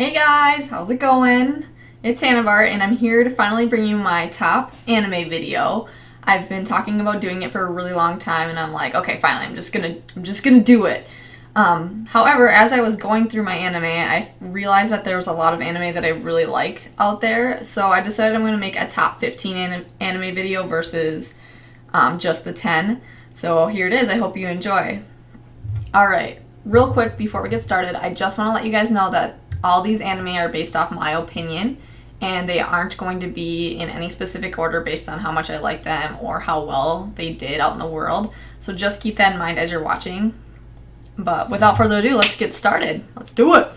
Hey guys, how's it going? It's Hannahbart and I'm here to finally bring you my top anime video. I've been talking about doing it for a really long time and I'm like, okay, finally, I'm just gonna do it. However, as I was going through my anime, I realized that there was a lot of anime that I really like out there, so I decided I'm gonna make a top 15 anime video versus just the 10. So here it is, I hope you enjoy. Alright, real quick before we get started, I just want to let you guys know that all these anime are based off my opinion, and they aren't going to be in any specific order based on how much I like them or how well they did out in the world. So just keep that in mind as you're watching. But without further ado, let's get started. Let's do it!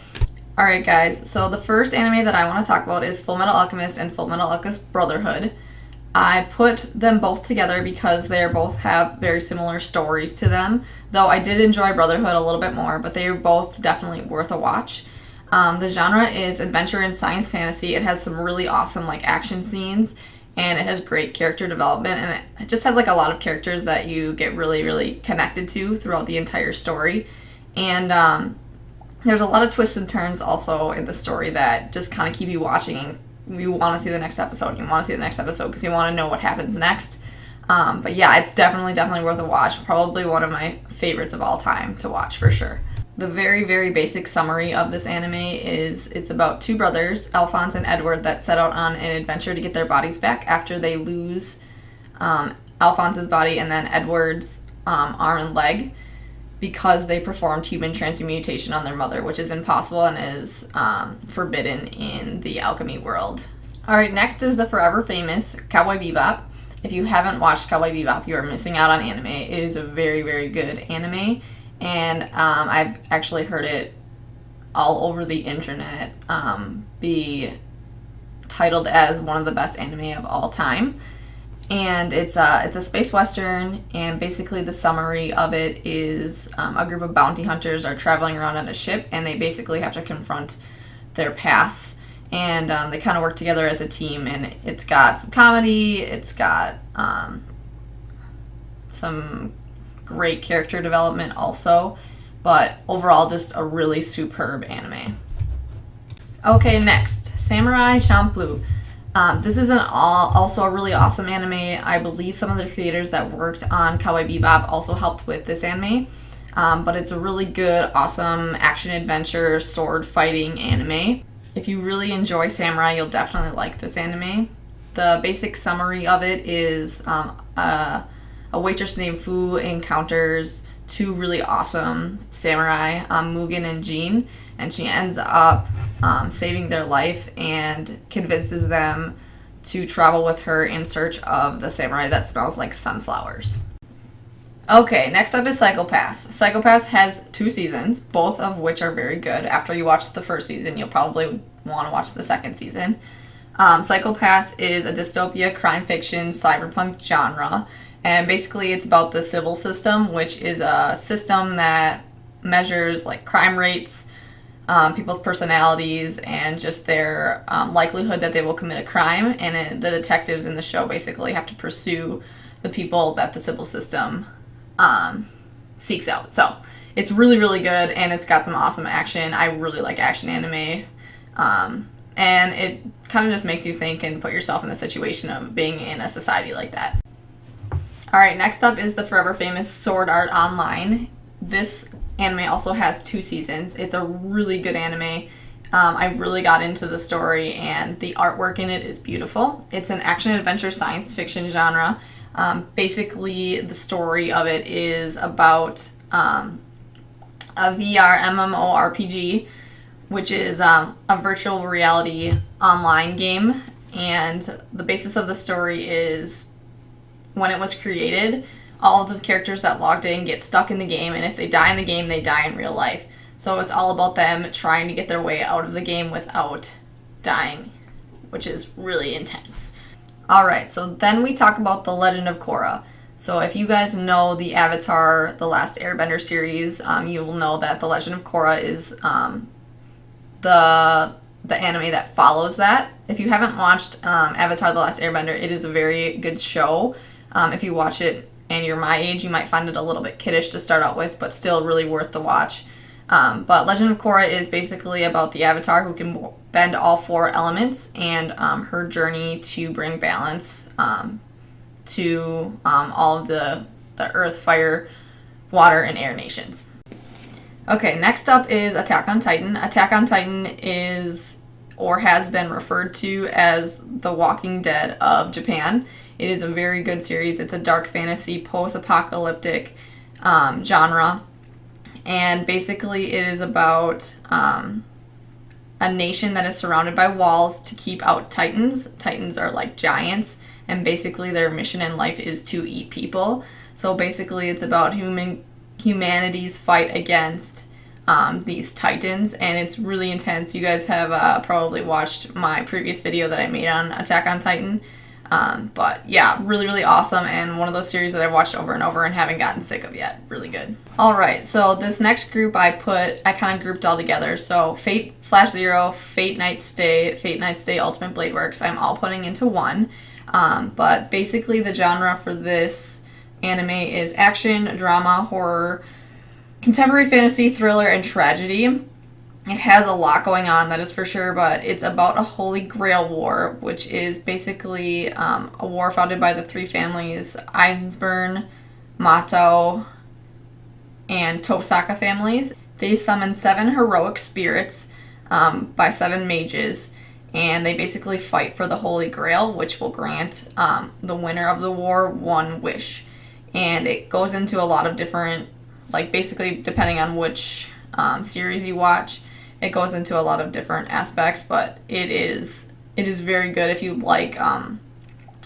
Alright guys, so the first anime that I want to talk about is Fullmetal Alchemist and Fullmetal Alchemist Brotherhood. I put them both together because they both have very similar stories to them, though I did enjoy Brotherhood a little bit more, but they are both definitely worth a watch. The genre is adventure and science fantasy. It has some really awesome action scenes, and it has great character development, and it just has a lot of characters that you get really connected to throughout the entire story. And there's a lot of twists and turns also in the story that just kind of keep you watching. You want to see the next episode. You want to see the next episode because you want to know what happens next. But yeah, it's definitely worth a watch. Probably one of my favorites of all time to watch for sure. The very basic summary of this anime is it's about two brothers, Alphonse and Edward, that set out on an adventure to get their bodies back after they lose Alphonse's body and then Edward's arm and leg because they performed human transmutation on their mother, which is impossible and is forbidden in the alchemy world. Alright, next is the forever famous Cowboy Bebop. If you haven't watched Cowboy Bebop, you are missing out on anime. It is a very good anime. And I've actually heard it all over the internet be titled as one of the best anime of all time. And it's a space western, and basically the summary of it is a group of bounty hunters are traveling around on a ship, and they basically have to confront their pasts. And they kind of work together as a team, and it's got some comedy, it's got some great character development also, but overall just a really superb anime. Okay, next, Samurai Champloo. This is also a really awesome anime. I believe some of the creators that worked on Cowboy Bebop also helped with this anime, but it's a really good, awesome action-adventure, sword-fighting anime. If you really enjoy samurai, you'll definitely like this anime. The basic summary of it is a waitress named Fu encounters two really awesome samurai, Mugen and Jin, and she ends up saving their life and convinces them to travel with her in search of the samurai that smells like sunflowers. Okay, next up is Psycho Pass. Psycho Pass has 2 seasons, both of which are very good. After you watch the first season, you'll probably want to watch the second season. Psycho Pass is a dystopia, crime fiction, cyberpunk genre. And basically it's about the civil system, which is a system that measures crime rates, people's personalities, and just their likelihood that they will commit a crime. And the detectives in the show basically have to pursue the people that the civil system seeks out. So it's really good, and it's got some awesome action. I really like action anime. And it kind of just makes you think and put yourself in the situation of being in a society like that. Alright, next up is the forever famous Sword Art Online. This anime also has 2 seasons. It's a really good anime. I really got into the story, and the artwork in it is beautiful. It's an action-adventure science fiction genre. Basically, the story of it is about a VR MMORPG, which is a virtual reality online game. And the basis of the story is when it was created, all of the characters that logged in get stuck in the game, and if they die in the game, they die in real life. So it's all about them trying to get their way out of the game without dying, which is really intense. Alright, so then we talk about The Legend of Korra. So if you guys know the Avatar, The Last Airbender series, you will know that The Legend of Korra is the anime that follows that. If you haven't watched Avatar, The Last Airbender, it is a very good show. If you watch it and you're my age, you might find it a little bit kiddish to start out with, but still really worth the watch. But Legend of Korra is basically about the Avatar who can bend all four elements and her journey to bring balance to all of the earth, fire, water, and air nations. Okay, next up is Attack on Titan. Attack on Titan is or has been referred to as the Walking Dead of Japan. It is a very good series. It's a dark fantasy, post-apocalyptic genre. And basically it is about a nation that is surrounded by walls to keep out titans. Titans are like giants, and basically their mission in life is to eat people. So basically it's about humanity's fight against these titans, and it's really intense. You guys have probably watched my previous video that I made on Attack on Titan. But yeah, really, really awesome, and one of those series that I've watched over and over and haven't gotten sick of yet. Really good. Alright, so this next group I kind of grouped all together. So Fate/Zero, Fate Night Stay, Ultimate Blade Works, I'm all putting into one. But basically the genre for this anime is action, drama, horror, contemporary fantasy, thriller, and tragedy. It has a lot going on, that is for sure, but it's about a Holy Grail War, which is basically a war founded by the three families, Ainsburn, Mato, and Tosaka families. They summon 7 heroic spirits by 7 mages, and they basically fight for the Holy Grail, which will grant the winner of the war one wish. And it goes into a lot of different, like basically depending on which series you watch, it goes into a lot of different aspects, but it is very good if you like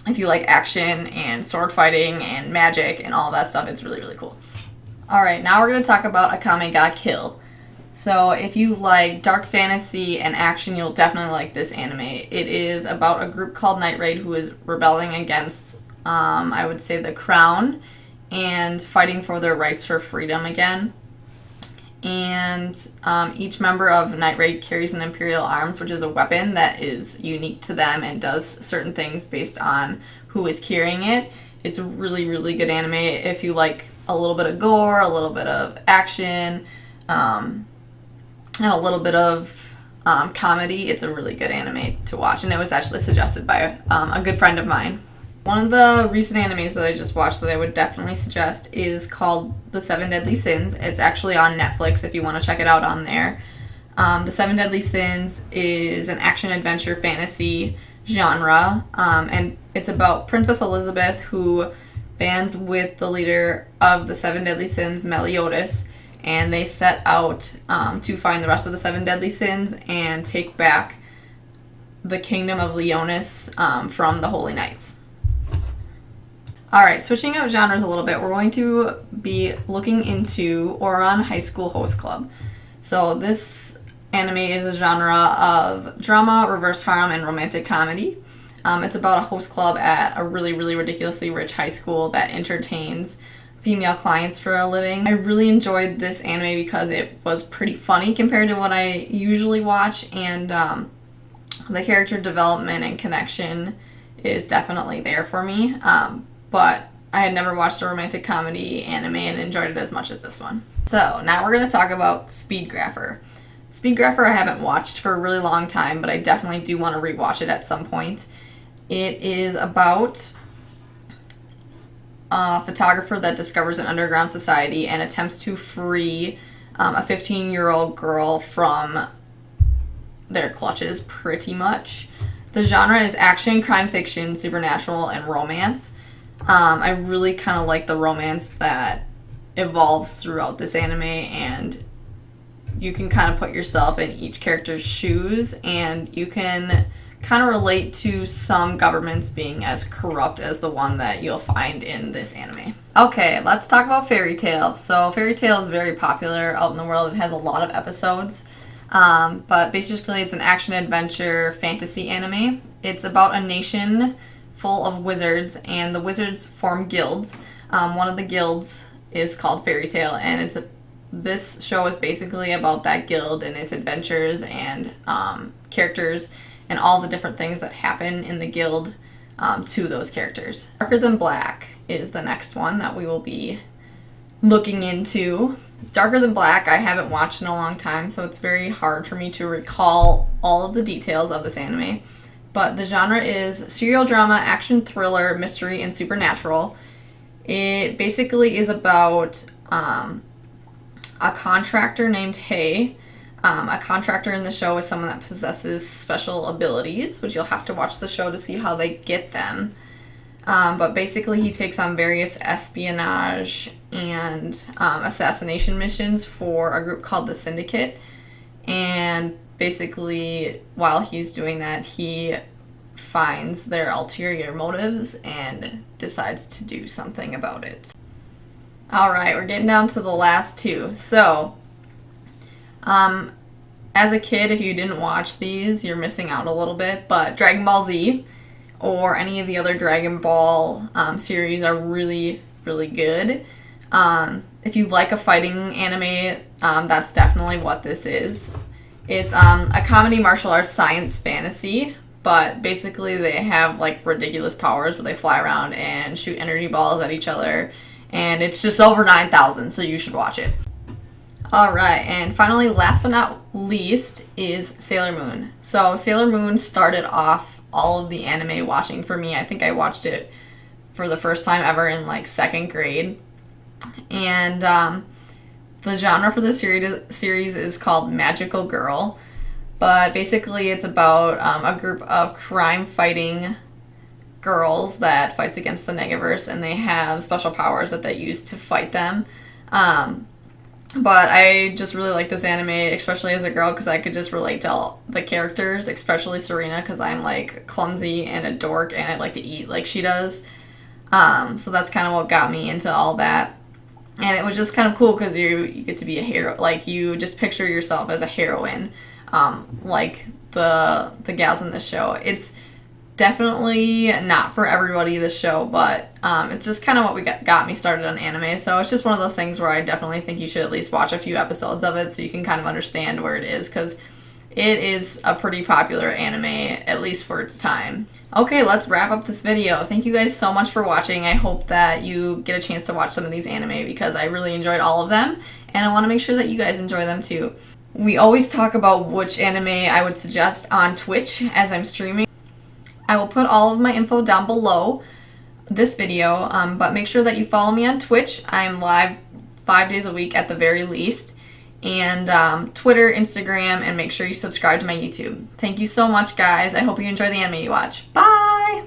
action and sword fighting and magic and all of that stuff. It's really, really cool. Alright, now we're going to talk about Akame ga Kill. So if you like dark fantasy and action, you'll definitely like this anime. It is about a group called Night Raid who is rebelling against, I would say, the crown and fighting for their rights for freedom again. And each member of Night Raid carries an Imperial Arms, which is a weapon that is unique to them and does certain things based on who is carrying it. It's a really, really good anime if you like a little bit of gore, a little bit of action, and a little bit of comedy. It's a really good anime to watch, and it was actually suggested by a good friend of mine. One of the recent animes that I just watched that I would definitely suggest is called The Seven Deadly Sins. It's actually on Netflix if you want to check it out on there. The Seven Deadly Sins is an action-adventure fantasy genre, and it's about Princess Elizabeth who bands with the leader of the Seven Deadly Sins, Meliodas, and they set out to find the rest of the Seven Deadly Sins and take back the kingdom of Leonis from the Holy Knights. Alright, switching out genres a little bit, we're going to be looking into Ouran High School Host Club. So this anime is a genre of drama, reverse harem, and romantic comedy. It's about a host club at a really, really ridiculously rich high school that entertains female clients for a living. I really enjoyed this anime because it was pretty funny compared to what I usually watch, and the character development and connection is definitely there for me. But I had never watched a romantic comedy anime and enjoyed it as much as this one. So now we're going to talk about Speedgrapher. Speedgrapher I haven't watched for a really long time, but I definitely do want to rewatch it at some point. It is about a photographer that discovers an underground society and attempts to free a 15-year-old girl from their clutches, pretty much. The genre is action, crime fiction, supernatural, and romance. I really kind of like the romance that evolves throughout this anime, and you can kind of put yourself in each character's shoes, and you can kind of relate to some governments being as corrupt as the one that you'll find in this anime. Okay, let's talk about Fairy Tail. So Fairy Tail is very popular out in the world. It has a lot of episodes, but basically it's an action-adventure fantasy anime. It's about a nation full of wizards, and the wizards form guilds. One of the guilds is called Fairy Tail, and this show is basically about that guild and its adventures and characters and all the different things that happen in the guild to those characters. Darker Than Black is the next one that we will be looking into. Darker Than Black, I haven't watched in a long time, so it's very hard for me to recall all of the details of this anime. But the genre is serial drama, action thriller, mystery, and supernatural. It basically is about a contractor named Hay. A contractor in the show is someone that possesses special abilities, which you'll have to watch the show to see how they get them. But basically he takes on various espionage and assassination missions for a group called the Syndicate. And basically while he's doing that, he finds their ulterior motives and decides to do something about it. Alright, we're getting down to the last two. So, as a kid, if you didn't watch these, you're missing out a little bit, but Dragon Ball Z or any of the other Dragon Ball series are really, really good. If you like a fighting anime, that's definitely what this is. It's a comedy martial arts science fantasy, but basically they have like ridiculous powers where they fly around and shoot energy balls at each other, and it's just over 9,000, so you should watch it. Alright, and finally, last but not least, is Sailor Moon. So Sailor Moon started off all of the anime watching for me. I think I watched it for the first time ever in like 2nd grade. And the genre for the series is called Magical Girl. But basically it's about a group of crime-fighting girls that fights against the Negaverse, and they have special powers that they use to fight them. But I just really like this anime, especially as a girl, because I could just relate to all the characters, especially Serena, because I'm like clumsy and a dork and I like to eat like she does. So that's kind of what got me into all that. And it was just kind of cool because you get to be a hero. Like, you just picture yourself as a heroine, like the gals in this show. It's definitely not for everybody, this show, but it's just kind of what got me started on anime. So it's just one of those things where I definitely think you should at least watch a few episodes of it so you can kind of understand where it is, because it is a pretty popular anime, at least for its time. Okay, let's wrap up this video. Thank you guys so much for watching. I hope that you get a chance to watch some of these anime because I really enjoyed all of them, and I want to make sure that you guys enjoy them too. We always talk about which anime I would suggest on Twitch as I'm streaming. I will put all of my info down below this video, but make sure that you follow me on Twitch. I'm live 5 days a week at the very least, and Twitter, Instagram, and make sure you subscribe to my YouTube. Thank you so much, guys. I hope you enjoy the anime you watch. Bye!